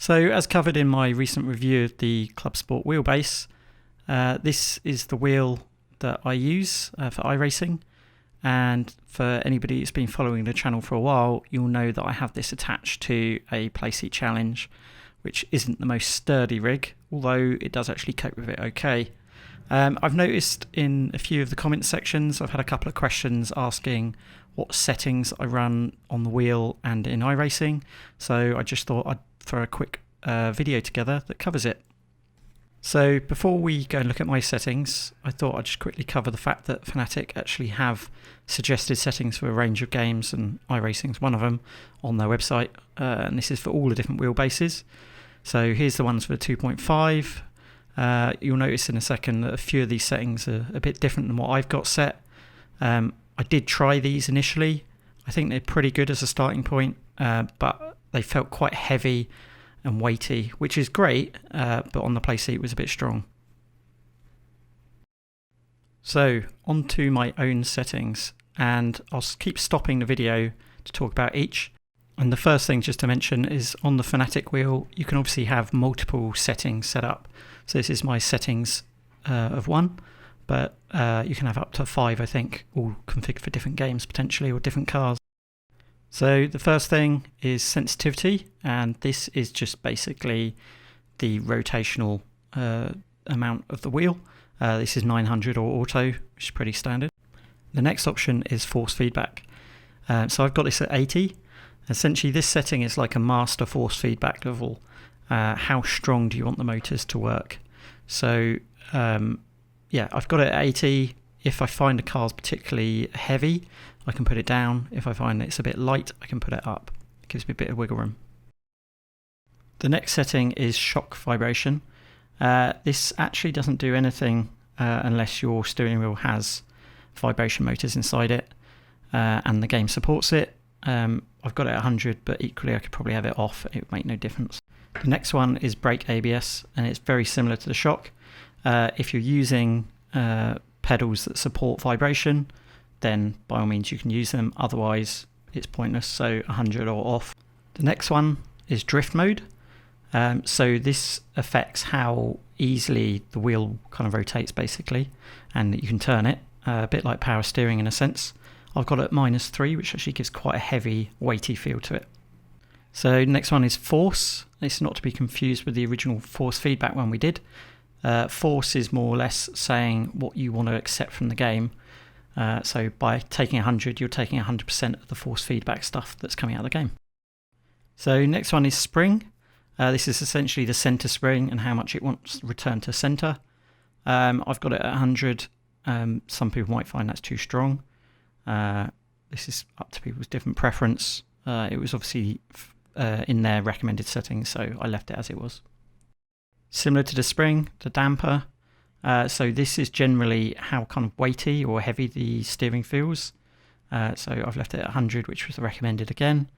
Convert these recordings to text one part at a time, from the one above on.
So as covered in my recent review of the Clubsport Wheelbase, this is the wheel that I use for iRacing, and for anybody who's been following the channel for a while, you'll know that I have this attached to a Playseat Challenge, which isn't the most sturdy rig, although it does actually cope with it okay. I've noticed in a few of the comment sections I've had a couple of questions asking what settings I run on the wheel and in iRacing, so I just thought I'd throw a quick video together that covers it. So before we go and look at my settings, I thought I'd just quickly cover the fact that Fanatec actually have suggested settings for a range of games, and iRacing is one of them, on their website, and this is for all the different wheelbases. So here's the ones for the 2.5. You'll notice in a second that a few of these settings are a bit different than what I've got set. I did try these initially. I think they're pretty good as a starting point, but they felt quite heavy and weighty, which is great, but on the Playseat was a bit strong. So onto my own settings, and I'll keep stopping the video to talk about each. And the first thing just to mention is on the Fanatec wheel, you can obviously have multiple settings set up. So this is my settings of 1, but you can have up to 5, I think, all configured for different games potentially, or different cars. So the first thing is sensitivity, and this is just basically the rotational amount of the wheel. This is 900 or auto, which is pretty standard. The next option is force feedback. So I've got this at 80. Essentially this setting is like a master force feedback level. How strong do you want the motors to work? So yeah, I've got it at 80. If I find a car's particularly heavy, I can put it down. If I find it's a bit light, I can put it up. It gives me a bit of wiggle room. The next setting is shock vibration. This actually doesn't do anything unless your steering wheel has vibration motors inside it, and the game supports it. I've got it at 100, but equally I could probably have it off. It would make no difference. The next one is brake ABS, and it's very similar to the shock. If you're using pedals that support vibration, then by all means you can use them, otherwise it's pointless, so 100 or off. The next one is drift mode. So this affects how easily the wheel kind of rotates basically, and that you can turn it, a bit like power steering in a sense. I've got it at -3, which actually gives quite a heavy, weighty feel to it. So next one is force. It's not to be confused with the original force feedback one we did. Force is more or less saying what you want to accept from the game. So by taking 100, you're taking 100% of the force feedback stuff that's coming out of the game. So next one is spring. This is essentially the center spring and how much it wants to return to center. I've got it at 100. Some people might find that's too strong. This is up to people's different preference. It was obviously in their recommended settings, so I left it as it was. Similar to the spring, the damper. So this is generally how kind of weighty or heavy the steering feels. So I've left it at 100, which was the recommended again.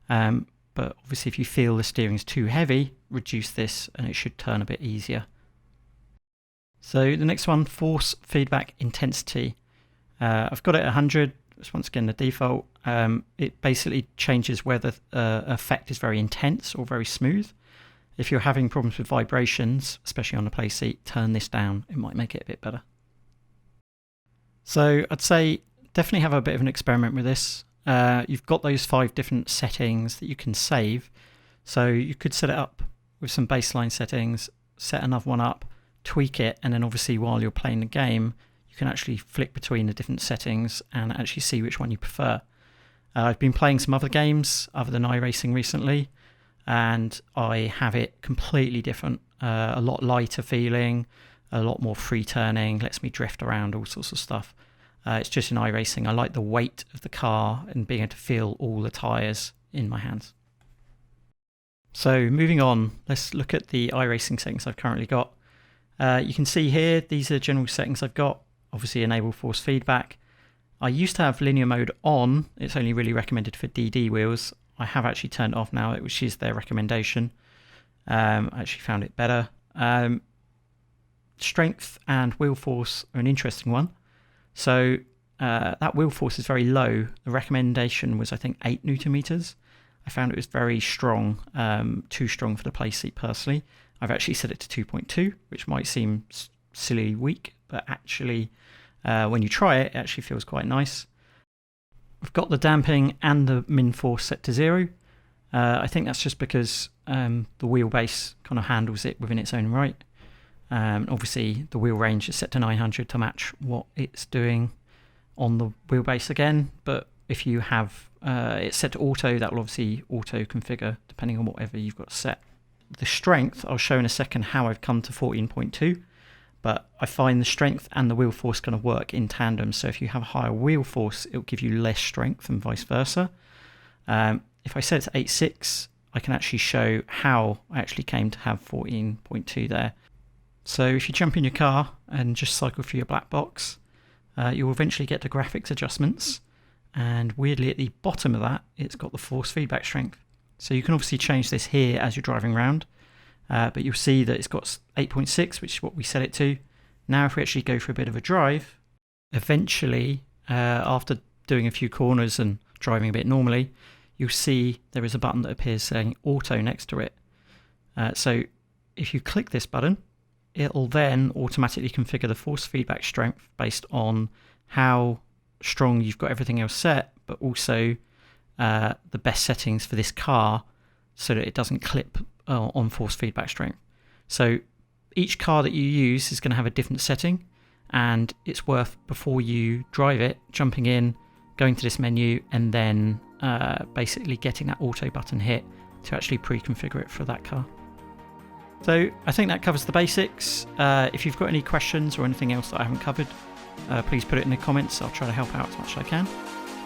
But obviously if you feel the steering's too heavy, reduce this and it should turn a bit easier. So the next one, force feedback intensity. I've got it at 100. It's once again the default. It basically changes whether effect is very intense or very smooth. If you're having problems with vibrations, especially on the Playseat, turn this down. It might make it a bit better. So I'd say definitely have a bit of an experiment with this. You've got those 5 different settings that you can save. So you could set it up with some baseline settings, set another one up, tweak it, and then obviously while you're playing the game, you can actually flick between the different settings and actually see which one you prefer. I've been playing some other games other than iRacing recently, and I have it completely different. A lot lighter feeling, a lot more free turning, lets me drift around, all sorts of stuff. It's just in iRacing, I like the weight of the car and being able to feel all the tyres in my hands. So moving on, let's look at the iRacing settings I've currently got. You can see here, these are the general settings I've got. Obviously enable force feedback. I used to have linear mode on. It's only really recommended for DD wheels. I have actually turned it off now, which is their recommendation. I actually found it better. Strength and wheel force are an interesting one. So that wheel force is very low. The recommendation was, I think, 8 Newton meters. I found it was very strong, too strong for the Playseat personally. I've actually set it to 2.2, which might seem silly weak, but actually when you try it, it actually feels quite nice. We've got the damping and the min force set to 0. I think that's just because the Wheelbase kind of handles it within its own right. Obviously the wheel range is set to 900 to match what it's doing on the Wheelbase again, but if you have it set to auto, that will obviously auto configure depending on whatever you've got set. The strength, I'll show in a second how I've come to 14.2, but I find the strength and the wheel force kind of work in tandem. So if you have a higher wheel force, it will give you less strength and vice versa. If I set it to 8.6, I can actually show how I actually came to have 14.2 there. So if you jump in your car and just cycle through your black box, you'll eventually get to graphics adjustments. And weirdly at the bottom of that, it's got the force feedback strength. So you can obviously change this here as you're driving around, but you'll see that it's got 8.6, which is what we set it to. Now if we actually go for a bit of a drive, eventually after doing a few corners and driving a bit normally, you'll see there is a button that appears saying auto next to it. So if you click this button, it'll then automatically configure the force feedback strength based on how strong you've got everything else set, but also the best settings for this car so that it doesn't clip on force feedback strength. So each car that you use is going to have a different setting, and it's worth, before you drive it, jumping in, going to this menu, and then basically getting that auto button hit to actually pre-configure it for that car. So I think that covers the basics. If you've got any questions or anything else that I haven't covered, please put it in the comments. I'll try to help out as much as I can.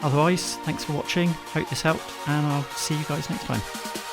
Otherwise, thanks for watching, hope this helped, and I'll see you guys next time.